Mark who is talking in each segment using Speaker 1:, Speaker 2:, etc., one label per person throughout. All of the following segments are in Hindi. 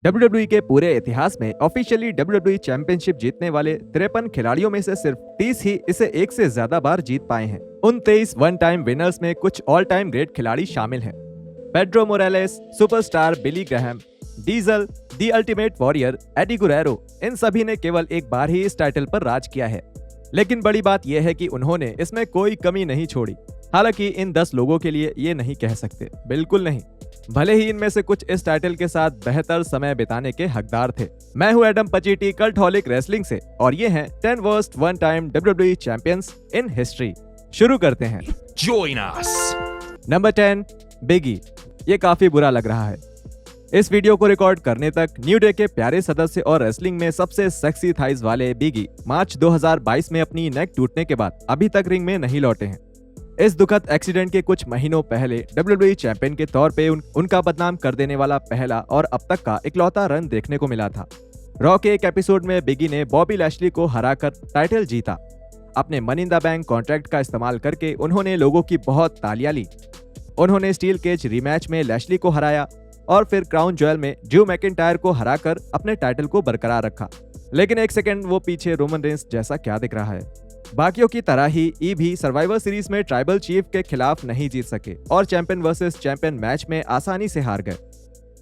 Speaker 1: WWE के पूरे इतिहास में ऑफिशियली WWE चैंपियनशिप जीतने वाले 53 खिलाड़ियों में से सिर्फ 30 ही इसे एक से ज्यादा बार जीत पाए हैं। उन 23 वन टाइम विनर्स में कुछ ऑल टाइम ग्रेट खिलाड़ी शामिल हैं। Pedro Morales, superstar Billy Graham, Diesel, the ultimate warrior, Eddie Guerrero, इन सभी ने केवल एक बार ही इस टाइटल पर राज किया है। लेकिन बड़ी बात यह है कि उन्होंने इसमें कोई कमी नहीं छोड़ी। हालांकि इन 10 लोगों के लिए ये नहीं कह सकते, बिल्कुल नहीं। भले ही इनमें से कुछ इस टाइटल के साथ बेहतर समय बिताने के हकदार थे। मैं हूं एडम पचीटी कल्टहॉलिक रेसलिंग से और ये हैं 10 worst one time WWE champions in history. शुरू करते हैं।
Speaker 2: Join us.
Speaker 1: नंबर 10, बिगी। ये काफी बुरा लग रहा है। इस वीडियो को रिकॉर्ड करने तक न्यू डे के प्यारे सदस्य और रेसलिंग में सबसे सेक्सी थाइज वाले बिगी मार्च 2022 में अपनी नेक टूटने के बाद अभी तक रिंग में नहीं लौटे हैं। इस दुखद एक्सीडेंट के कुछ महीनों पहले WWE चैंपियन के तौर पे उनका बदनाम कर देने वाला पहला और अब तक का इकलौता रन देखने को मिला था। रॉ के एक एपिसोड में बिगी ने बॉबी लैशली को हराकर टाइटल जीता। अपने money in the bank contract का इस्तेमाल करके उन्होंने लोगों की बहुत तालियां ली। उन्होंने स्टील केज रीमैच में लैशली को हराया और फिर क्राउन ज्वेल में ड्रू मैकिंटायर को हराकर अपने टाइटल को बरकरार रखा। लेकिन एक सेकंड, वो पीछे रोमन रेंस जैसा क्या दिख रहा है? बाकियों की तरह ही ई भी सर्वाइवर सीरीज में ट्राइबल चीफ के खिलाफ नहीं जीत सके और चैंपियन वर्सेस चैंपियन मैच में आसानी से हार गए।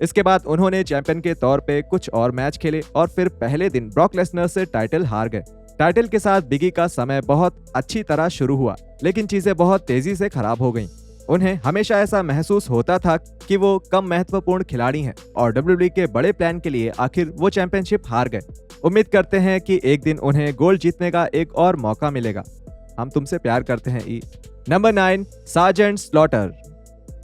Speaker 1: इसके बाद उन्होंने चैंपियन के तौर पे कुछ और मैच खेले और फिर पहले दिन ब्रॉक लेसनर से टाइटल हार गए। टाइटल के साथ बिगी का समय बहुत अच्छी तरह शुरू हुआ, लेकिन चीजें बहुत तेजी से खराब हो गईं। उन्हें हमेशा ऐसा महसूस होता था कि वो कम महत्वपूर्ण खिलाड़ी हैं और WWE के बड़े प्लान के लिए आखिर वो चैंपियनशिप हार गए। उम्मीद करते हैं कि एक दिन उन्हें गोल्ड जीतने का एक और मौका मिलेगा। हम तुमसे प्यार करते हैं ई। Number 9, sergeant slaughter.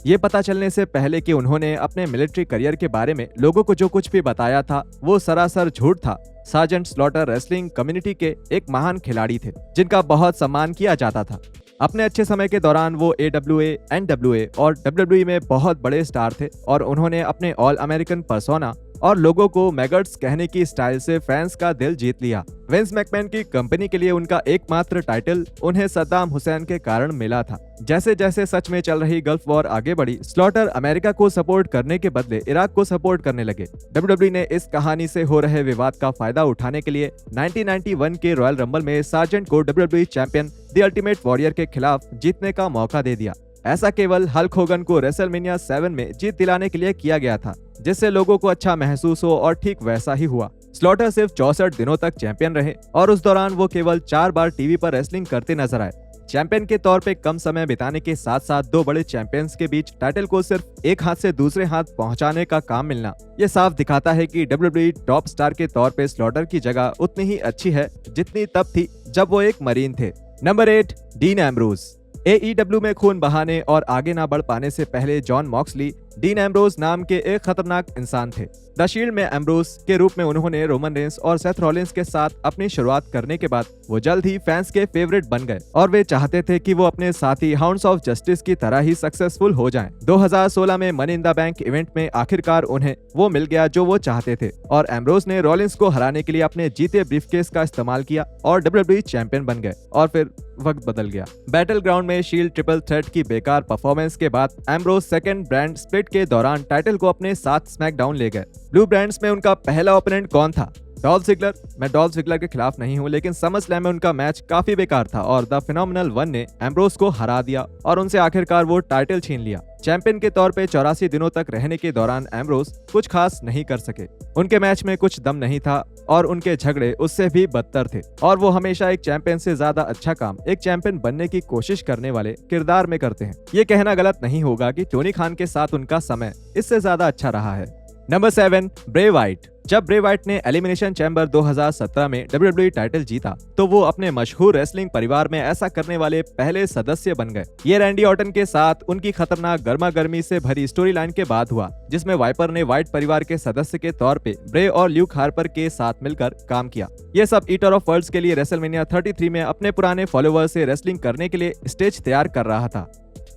Speaker 1: ये पता चलने से पहले कि उन्होंने अपने मिलिट्री करियर के बारे में लोगों को जो कुछ भी बताया था वो सरासर झूठ था। सार्जेंट स्लॉटर रेसलिंग कम्युनिटी के एक महान खिलाड़ी थे जिनका बहुत सम्मान किया जाता था। अपने अच्छे समय के दौरान वो AWA, NWA और WWE में बहुत बड़े स्टार थे और उन्होंने अपने ऑल अमेरिकन पर्सोना और लोगों को मैगट्स कहने की स्टाइल से फैंस का दिल जीत लिया। विंस मैकमैन की कंपनी के लिए उनका एकमात्र टाइटल उन्हें सद्दाम हुसैन के कारण मिला था। जैसे जैसे सच में चल रही गल्फ वॉर आगे बढ़ी, स्लॉटर अमेरिका को सपोर्ट करने के बदले इराक को सपोर्ट करने लगे। WWE ने इस कहानी से हो रहे विवाद का फायदा उठाने के लिए 1991 के रॉयल रंबल में सार्जेंट को WWE चैंपियन दी अल्टीमेट वॉरियर के खिलाफ जीतने का मौका दे दिया। ऐसा केवल हल्क होगन को रेसलमेनिया 7 में जीत दिलाने के लिए किया गया था, जिससे लोगों को अच्छा महसूस हो और ठीक वैसा ही हुआ। स्लॉटर सिर्फ 64 दिनों तक चैंपियन रहे और उस दौरान वो केवल 4 बार टीवी पर रेसलिंग करते नजर आए। चैंपियन के तौर पे कम समय बिताने के साथ साथ दो बड़े चैंपियंस के बीच टाइटल को सिर्फ एक हाथ से दूसरे हाथ पहुंचाने का काम मिलना, ये साफ दिखाता है कि WWE टॉप स्टार के तौर पे स्लॉटर की जगह उतनी ही अच्छी है जितनी तब थी जब वो एक मरीन थे। Number 8, dean Ambrose. AEW में खून बहाने और आगे ना बढ़ पाने से पहले जॉन मॉक्सली डीन एम्ब्रोज नाम के एक खतरनाक इंसान थे। द शील्ड में एम्ब्रोज के रूप में उन्होंने रोमन रेंस और सेथ रॉलिंस के साथ अपनी शुरुआत करने के बाद वो जल्द ही फैंस के फेवरेट बन गए और वे चाहते थे कि वो अपने साथी हाउंड्स ऑफ जस्टिस की तरह ही सक्सेसफुल हो जाएं। 2016 में money in the bank event में आखिरकार उन्हें वो मिल गया जो वो चाहते थे और एम्ब्रोज ने रॉलिंस को हराने के लिए अपने जीते ब्रीफकेस का इस्तेमाल किया और WWE चैंपियन बन गए। और फिर वक्त बदल गया। बैटल ग्राउंड में शील्ड ट्रिपल थ्रेट की बेकार परफॉर्मेंस के बाद एम्ब्रोज सेकंड ब्रांड स्प्लिट के दौरान टाइटल को अपने साथ स्मैकडाउन ले गए। ब्लू ब्रांड्स में उनका पहला ओपोनेंट कौन था? Dolph Ziggler. मैं डॉल्फ ज़िगलर के खिलाफ नहीं हूं, लेकिन समरस्लैम में उनका मैच काफी बेकार था और द फिनोमिनल वन ने एम्ब्रोज को हरा दिया और उनसे आखिरकार वो टाइटल छीन लिया। चैंपियन के तौर पे 84 दिनों तक रहने के दौरान एम्ब्रोज कुछ खास नहीं कर सके। उनके मैच में कुछ दम नहीं था और उनके झगड़े उससे भी बदतर थे और वो हमेशा एक चैंपियन से ज्यादा अच्छा काम एक चैंपियन बनने की कोशिश करने वाले किरदार में करते हैं। ये कहना गलत नहीं होगा कि टोनी खान के साथ उनका समय इससे ज्यादा अच्छा रहा है। Number 7, Bray Wyatt. जब ब्रे वाइट ने एलिमिनेशन चैम्बर 2017 में WWE टाइटल जीता तो वो अपने मशहूर रेसलिंग परिवार में ऐसा करने वाले पहले सदस्य बन गए। ये रैंडी ऑर्टन के साथ उनकी खतरनाक गर्मा गर्मी से भरी स्टोरी लाइन के बाद हुआ, जिसमें वाइपर ने व्हाइट परिवार के सदस्य के तौर पे ब्रे और ल्यूक हार्पर के साथ मिलकर काम किया। ये सब ईटर ऑफ वर्ल्ड्स के लिए रेसलमेनिया 33 में अपने पुराने फॉलोअर से रेसलिंग करने के लिए स्टेज तैयार कर रहा था।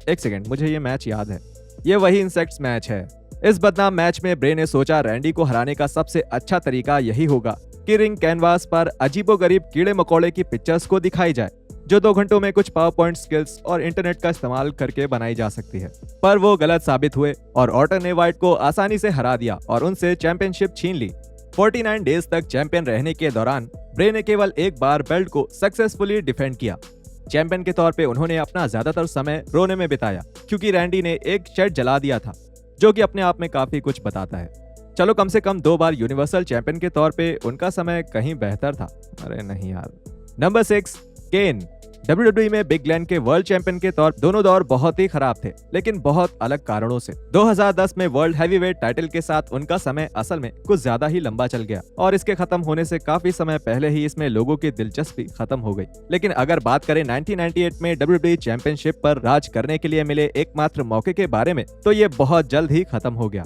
Speaker 1: एक सेकेंड, मुझे ये मैच याद है। ये वही इंसेक्ट्स मैच है। इस बदनाम मैच में ब्रे ने सोचा रैंडी को हराने का सबसे अच्छा तरीका यही होगा कि रिंग कैनवास पर अजीबोगरीब कीड़े मकोड़े की पिक्चर्स को दिखाई जाए। जो 2 घंटों में कुछ पावर पॉइंट स्किल्स और इंटरनेट का इस्तेमाल करके बनाई जा सकती है। पर वो गलत साबित हुए और ऑर्टन ने व्हाइट को आसानी से हरा दिया और उनसे चैंपियनशिप छीन ली। 49 डेज तक चैंपियन रहने के दौरान ब्रे ने केवल एक बार बेल्ट को सक्सेसफुली डिफेंड किया। चैंपियन के तौर पे उन्होंने अपना ज्यादातर समय रोने में बिताया क्योंकि रैंडी ने एक शेड जला दिया था, जो कि अपने आप में काफी कुछ बताता है। चलो, कम से कम 2 बार यूनिवर्सल चैंपियन के तौर पे उनका समय कहीं बेहतर था। अरे नहीं यार। नंबर 6, केन। WWE में बिग ग्लैन के वर्ल्ड चैंपियन के तौर दोनों दौर बहुत ही खराब थे, लेकिन बहुत अलग कारणों से। 2010 में वर्ल्ड हैवीवेट टाइटल के साथ उनका समय असल में कुछ ज्यादा ही लंबा चल गया और इसके खत्म होने से काफी समय पहले ही इसमें लोगों की दिलचस्पी खत्म हो गई। लेकिन अगर बात करें 1998 में WWE चैंपियनशिप पर राज करने के लिए मिले एकमात्र मौके के बारे में, तो ये बहुत जल्द ही खत्म हो गया।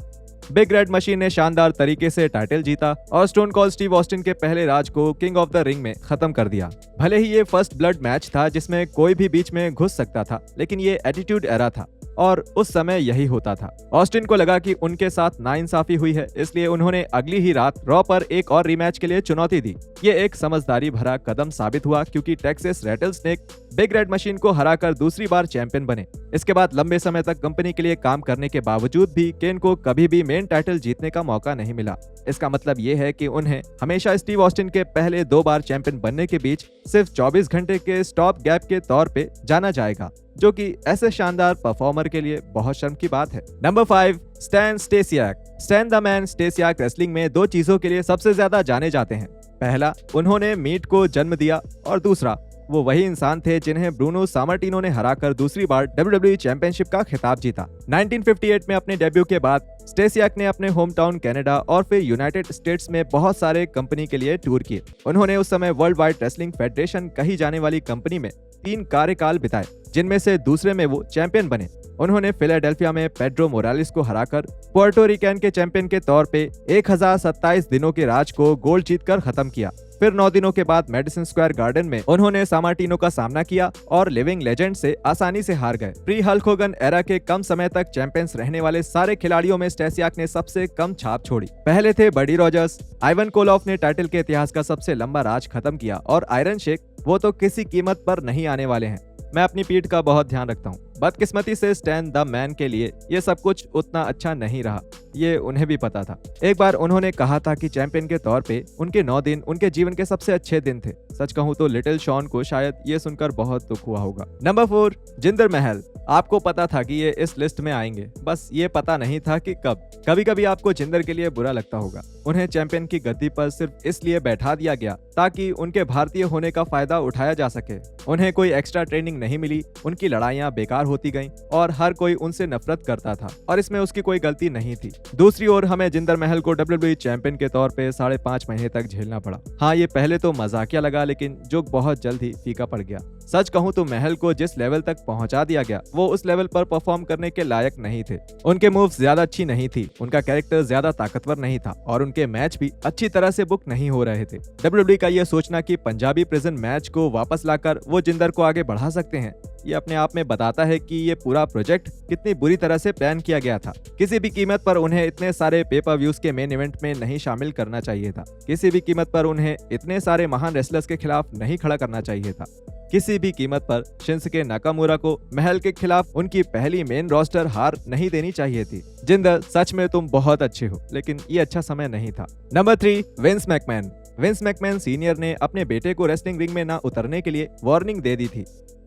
Speaker 1: बिग रेड मशीन ने शानदार तरीके से टाइटल जीता और स्टोन कोल्ड स्टीव ऑस्टिन के पहले राज को किंग ऑफ द रिंग में खत्म कर दिया। भले ही ये फर्स्ट ब्लड मैच था जिसमें कोई भी बीच में घुस सकता था, लेकिन ये एटीट्यूड एरा था और उस समय यही होता था। ऑस्टिन को लगा कि उनके साथ नाइंसाफी हुई है, इसलिए उन्होंने अगली ही रात रॉ पर एक और रीमैच के लिए चुनौती दी। ये एक समझदारी भरा कदम साबित हुआ क्योंकि Texas rattlesnake big red machine को हराकर दूसरी बार चैंपियन बने। इसके बाद लंबे समय तक कंपनी के लिए काम करने के बावजूद भी केन को कभी भी मेन टाइटल जीतने का मौका नहीं मिला। इसका मतलब ये है कि उन्हें हमेशा स्टीव ऑस्टिन के पहले 2 बार चैंपियन बनने के बीच सिर्फ 24 घंटे के स्टॉप गैप के तौर पे जाना जाएगा, जो कि ऐसे शानदार परफॉर्मर के लिए बहुत शर्म की बात है। Number 5, Stan Stasiak. Stan the man Stasiak wrestling में 2 चीजों के लिए सबसे ज्यादा जाने जाते हैं। पहला, उन्होंने मीट को जन्म दिया और दूसरा, वो वही इंसान थे जिन्हें ब्रूनो सामार्टिनो ने हराकर दूसरी बार WWE चैंपियनशिप का खिताब जीता। 1958 में अपने डेब्यू के बाद स्टेसियाक ने अपने होम टाउन कनाडा और फिर यूनाइटेड स्टेट्स में बहुत सारे कंपनी के लिए टूर किए। उन्होंने उस समय वर्ल्ड वाइड रेसलिंग फेडरेशन कही जाने वाली कंपनी में 3 कार्यकाल बिताए, जिनमें से दूसरे में वो चैंपियन बने। उन्होंने फिलाडेल्फिया में पेड्रो मोरालिस को हराकर पुर्टो रिकन के चैंपियन के तौर पे 1027 दिनों के राज को गोल्ड जीतकर खत्म किया। फिर 9 दिनों के बाद मैडिसन स्क्वायर गार्डन में उन्होंने सामार्टिनो का सामना किया और लिविंग लेजेंड से आसानी से हार गए। प्री हल्क होगन एरा के कम समय तक चैंपियंस रहने वाले सारे खिलाड़ियों में स्टेसियाक ने सबसे कम छाप छोड़ी। पहले थे बडी रॉजर्स। आइवन कोलोफ ने टाइटल के इतिहास का सबसे लंबा राज खत्म किया और आयरन शेक, वो तो किसी कीमत पर नहीं आने वाले हैं। मैं अपनी पीठ का बहुत ध्यान रखता हूँ। बदकिस्मती से स्टैन द मैन के लिए ये सब कुछ उतना अच्छा नहीं रहा, ये उन्हें भी पता था। एक बार उन्होंने कहा था कि चैंपियन के तौर पे उनके 9 दिन उनके जीवन के सबसे अच्छे दिन थे। सच कहूँ तो लिटिल शॉन को शायद ये सुनकर बहुत दुख हुआ होगा। नंबर 4, जिंदर महल। आपको पता था कि ये इस लिस्ट में आएंगे, बस ये पता नहीं था कि कब। कभी कभी आपको जिंदर के लिए बुरा लगता होगा। उन्हें चैंपियन की गद्दी पर सिर्फ इसलिए बैठा दिया गया ताकि उनके भारतीय होने का फायदा उठाया जा सके। उन्हें कोई एक्स्ट्रा ट्रेनिंग नहीं मिली, उनकी लड़ाइयाँ बेकार होती गईं और हर कोई उनसे नफरत करता था और इसमें उसकी कोई गलती नहीं थी। दूसरी ओर हमें जिंदर महल को WWE चैंपियन के तौर पे 5.5 महीने तक झेलना पड़ा। हाँ, ये पहले तो मजाकिया लगा, लेकिन जो बहुत जल्द ही फीका पड़ गया। सच कहूँ तो महल को जिस लेवल तक पहुंचा दिया गया, वो उस लेवल पर परफॉर्म करने के लायक नहीं थे। उनके मूव्स ज्यादा अच्छी नहीं थी, उनका कैरेक्टर ज्यादा ताकतवर नहीं था और उनके मैच भी अच्छी तरह से बुक नहीं हो रहे थे। WWE का यह सोचना कि पंजाबी प्रिजन मैच को वापस लाकर वो जिंदर को आगे बढ़ा सकते हैं, ये अपने आप में बताता है कि ये पूरा प्रोजेक्ट कितनी बुरी तरह से प्लान किया गया था। किसी भी कीमत पर उन्हें इतने सारे पेपर व्यूज के मेन इवेंट में नहीं शामिल करना चाहिए था। किसी भी कीमत पर उन्हें इतने सारे महान रेसलर्स के खिलाफ नहीं खड़ा करना चाहिए था। किसी भी कीमत पर शिंसुके नाकामुरा को महल के खिलाफ उनकी पहली मेन रोस्टर हार नहीं देनी चाहिए थी। जिंदर, सच में तुम बहुत अच्छे हो, लेकिन ये अच्छा समय नहीं था। Number 3, Vince McMahon. Vince McMahon senior ने अपने बेटे को रेसलिंग रिंग में ना उतरने के लिए वार्निंग दे दी थी।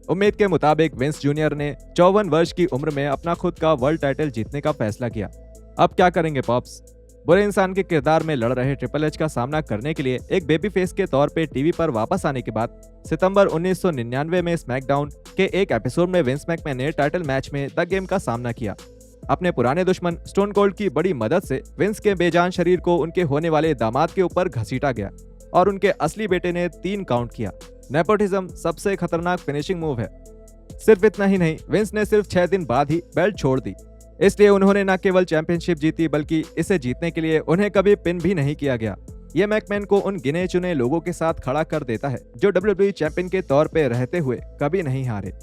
Speaker 1: उम्मीद के मुताबिक विंस जूनियर ने 54 वर्ष की उम्र में अपना खुद का वर्ल्ड टाइटल जीतने का फैसला किया। अब क्या करेंगे पॉप्स? बुरे इंसान के किरदार में लड़ रहे ट्रिपल एच का सामना करने के लिए एक बेबी फेस के तौर पे टीवी पर वापस आने के बाद सितंबर 1999 में स्मैकडाउन के एक एपिसोड में विंस मैकमैन ने टाइटल मैच में द गेम का सामना किया। अपने पुराने दुश्मन स्टोन कोल्ड की बड़ी मदद से विंस के बेजान शरीर को उनके होने वाले दामाद के ऊपर घसीटा गया और उनके असली बेटे ने 3 काउंट किया। नेपोटिज्म सबसे खतरनाक फिनिशिंग मूव है। सिर्फ इतना ही नहीं, विंस ने सिर्फ 6 दिन बाद ही बेल्ट छोड़ दी। इसलिए उन्होंने न केवल चैंपियनशिप जीती, बल्कि इसे जीतने के लिए उन्हें कभी पिन भी नहीं किया गया। ये मैकमैन को उन गिने चुने लोगों के साथ खड़ा कर देता है जो WWE चैंपियन के तौर पे रहते हुए कभी नहीं हारे।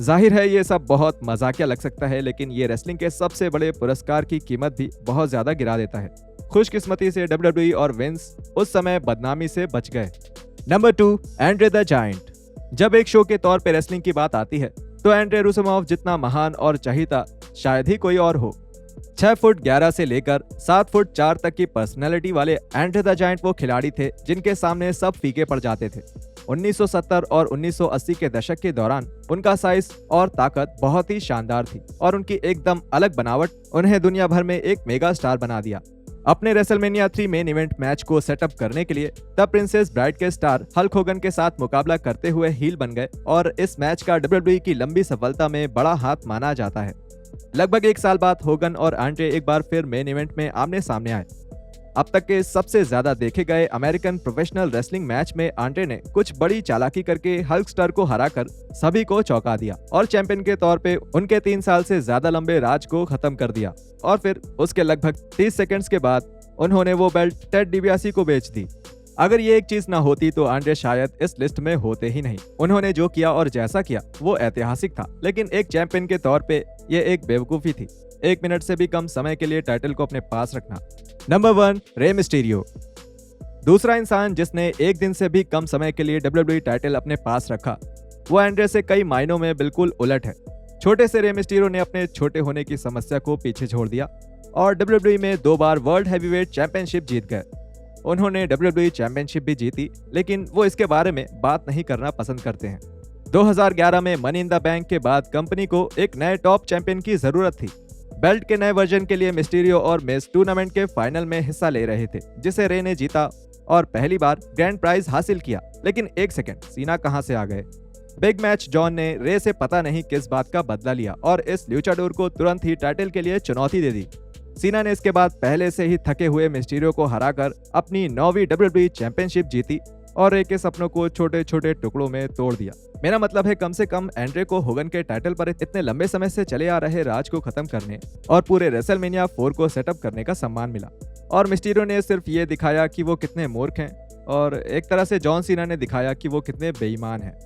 Speaker 1: जाहिर है ये सब बहुत मजाकिया लग सकता है, लेकिन ये रेसलिंग के सबसे बड़े पुरस्कार की कीमत भी बहुत ज्यादा गिरा देता है। खुशकिस्मती से WWE और विंस उस समय बदनामी से बच गए। Number 2, Andre the giant. जब एक शो के तौर पे रेसलिंग की बात आती है तो एंड्रे रूसोमॉफ जितना महान और चहीता शायद ही कोई और हो। 6 फुट 11 से लेकर 7 फुट 4 तक की पर्सनैलिटी वाले एंड्रे द जायंट वो खिलाड़ी थे जिनके सामने सब फीके पड़ जाते थे। 1970 और 1980 के दशक के दौरान उनका साइज और ताकत बहुत ही शानदार थी और उनकी एकदम अलग बनावट उन्हें दुनिया भर में एक मेगा स्टार बना दिया। अपने रेसलमेनिया 3 मेन इवेंट मैच को सेटअप करने के लिए द प्रिंसेस ब्राइड के स्टार हल्क होगन के साथ मुकाबला करते हुए हील बन गए और इस मैच का WWE की लंबी सफलता में बड़ा हाथ माना जाता है। लगभग 1 साल बाद होगन और आंड्रे एक बार फिर मेन इवेंट में आमने सामने आए। अब तक के सबसे ज्यादा देखे गए अमेरिकन प्रोफेशनल रेसलिंग मैच में आंड्रे ने कुछ बड़ी चालाकी करके हल्कस्टर को हराकर सभी को चौंका दिया और चैंपियन के तौर पे उनके 3 साल से ज्यादा लंबे राज को खत्म कर दिया। और फिर उसके लगभग 30 सेकंड्स के बाद उन्होंने वो बेल्ट टेड डिबियासी को बेच दी। अगर ये एक चीज ना होती तो आंड्रे शायद इस लिस्ट में होते ही नहीं। उन्होंने जो किया और जैसा किया वो ऐतिहासिक था, लेकिन एक चैंपियन के तौर पे ये एक बेवकूफी थी। 1 मिनट से भी कम समय के लिए टाइटल को अपने पास रखना। Number 1, Rey Mysterio. दूसरा इंसान जिसने एक दिन से भी कम समय के लिए WWE टाइटल अपने पास रखा वो एंड्रे से कई मायनों में बिल्कुल उलट है। छोटे से रे मिस्टीरियो ने अपने छोटे होने की समस्या को पीछे छोड़ दिया और WWE में 2 बार वर्ल्ड हैवीवेट चैंपियनशिप जीत गए। उन्होंने WWE चैंपियनशिप भी जीती, लेकिन वो इसके बारे में बात नहीं करना पसंद करते हैं। 2011 में मनी इन द बैंक के बाद कंपनी को एक नए टॉप चैंपियन की जरूरत थी। बेल्ट के नए वर्जन के लिए मिस्टीरियो और मिस टूर्नामेंट के फाइनल में हिस्सा ले रहे थे, जिसे रे ने जीता और पहली बार ग्रैंड प्राइज हासिल किया। लेकिन एक सेकंड, सीना कहां से आ गए? बिग मैच जॉन ने रे से पता नहीं किस बात का बदला लिया और इस ल्यूचाडोर को तुरंत ही टाइटल के लिए चुनौती दे दी। सीना ने इसके बाद पहले से ही थके हुए मिस्टीरियो को हराकर अपनी 9वीं WWE चैंपियनशिप जीती और रे के सपनों को छोटे छोटे टुकड़ों में तोड़ दिया। मेरा मतलब है कम से कम एंड्रे को होगन के टाइटल पर इतने लंबे समय से चले आ रहे राज को खत्म करने और पूरे रेसलमेनिया 4 को सेटअप करने का सम्मान मिला। और मिस्टीरियो ने सिर्फ ये दिखाया कि वो कितने मूर्ख हैं और एक तरह से जॉन सीना ने दिखाया कि वो कितने बेईमान हैं।